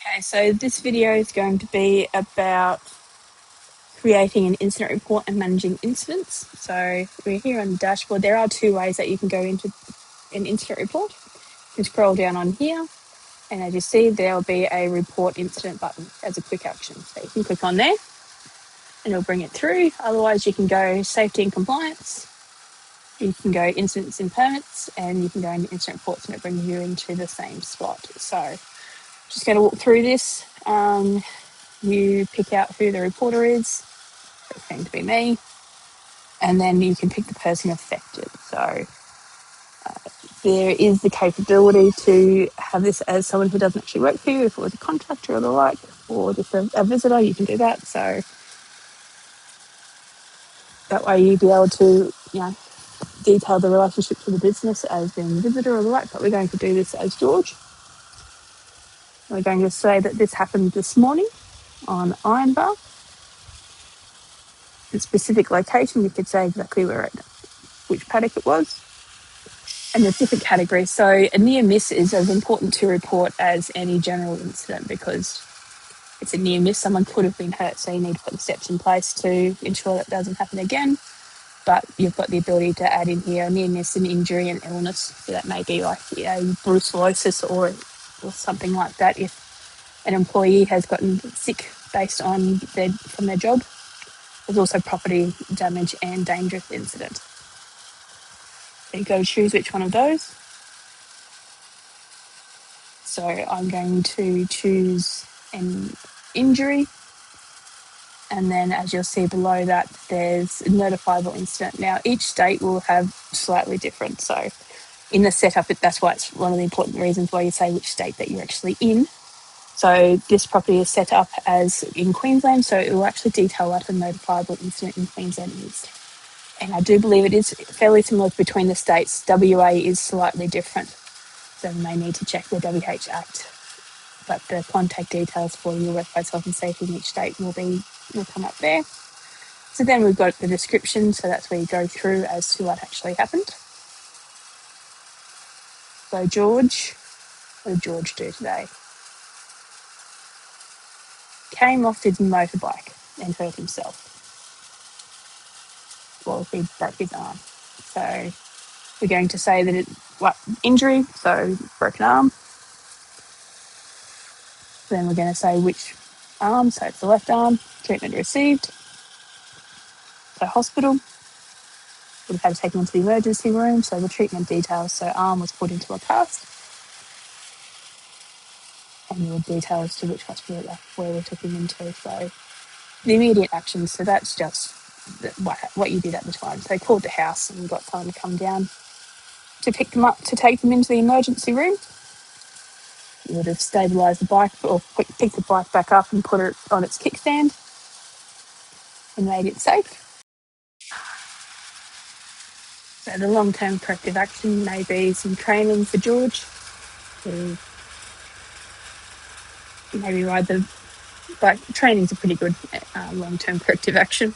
Okay, so this video is going to be about creating an incident report and managing incidents. So we're here on the dashboard. There are two ways that you can go into an incident report. You scroll down on here, and as you see, there'll be a report incident button as a quick action. So you can click on there, and it'll bring it through. Otherwise, you can go safety and compliance. You can go incidents and permits, and you can go into incident reports, and it brings you into the same spot. So just going to walk through this. You pick out who the reporter is. It's going to be me. And then you can pick the person affected. So there is the capability to have this as someone who doesn't actually work for you, if it was a contractor or the like, or just a visitor, you can do that. So that way you'd be able to, detail the relationship to the business as being a visitor or the like. But we're going to do this as George. We're going to say that this happened this morning on Ironbar. The specific location, you could say exactly which paddock it was. And there's different categories. So a near miss is as important to report as any general incident because it's a near miss. Someone could have been hurt, so you need to put the steps in place to ensure that doesn't happen again. But you've got the ability to add in here a near miss, an injury, and illness. So that may be like a brucellosis or something like that. If an employee has gotten sick based on from their job, there's also property damage and dangerous incident. So you go choose which one of those. So I'm going to choose an injury. And then as you'll see below that, there's a notifiable incident. Now, each state will have slightly different. So in the setup, that's why it's one of the important reasons why you say which state that you're actually in. So this property is set up as in Queensland, so it will actually detail what a notifiable incident in Queensland is. And I do believe it is fairly similar between the states. WA is slightly different, so you may need to check the WH Act. But the contact details for your workplace health and safety in each state will come up there. So then we've got the description, so that's where you go through as to what actually happened. So George, what did George do today? Came off his motorbike and hurt himself. Well, he broke his arm. So we're going to say that injury, so broken arm. Then we're going to say which arm, so it's the left arm, treatment received. So hospital, would have had to take him into the emergency room, so the treatment details, so arm was put into a cast. And your details to which hospital where we took him into. So the immediate actions, so that's just what you did at the time. So they called the house and we got someone to come down to pick them up, to take them into the emergency room. You would have stabilised the bike or picked the bike back up and put it on its kickstand and made it safe. So the long-term corrective action may be some training for George to maybe ride the bike. Training's a pretty good long-term corrective action.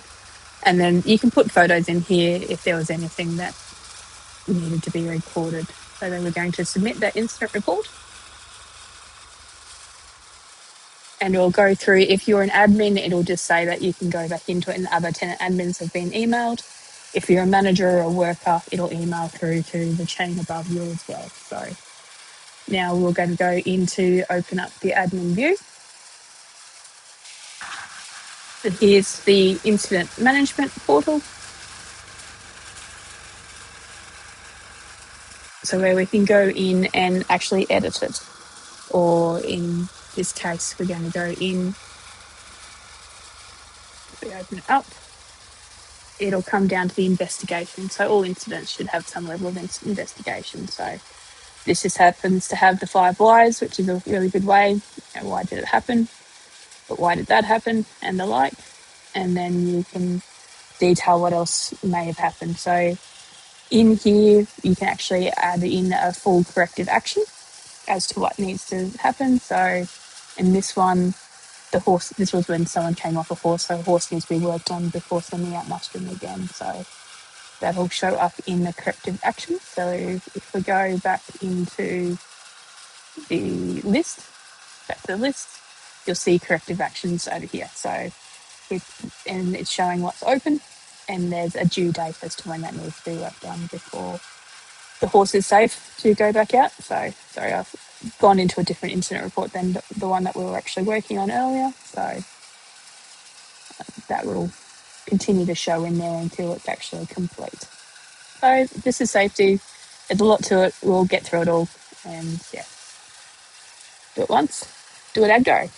And then you can put photos in here if there was anything that needed to be recorded. So then we're going to submit that incident report. And it'll go through, if you're an admin, it'll just say that you can go back into it and other tenant admins have been emailed. If you're a manager or a worker, it'll email through to the chain above you as well. So now we're going to go into open up the admin view. So here's the incident management portal. So where we can go in and actually edit it. Or in this case, we're going to go in, we open it up, it'll come down to the investigation. So all incidents should have some level of investigation. So this just happens to have the 5 whys, which is a really good way. And why did it happen? But why did that happen? And the like. And then you can detail what else may have happened. So in here, you can actually add in a full corrective action as to what needs to happen. So in this one, this was when someone came off a horse, so a horse needs to be worked on before sending out mustering again. So that'll show up in the corrective action. So if we go back into the list, back to the list, you'll see corrective actions over here. So and it's showing what's open, and there's a due date as to when that needs to be worked on before the horse is safe to go back out. So sorry, I've gone into a different incident report than the one that we were actually working on earlier. So that will continue to show in there until it's actually complete. So this is safety. There's a lot to it. We'll get through it all, and yeah, do it once, do it aggro.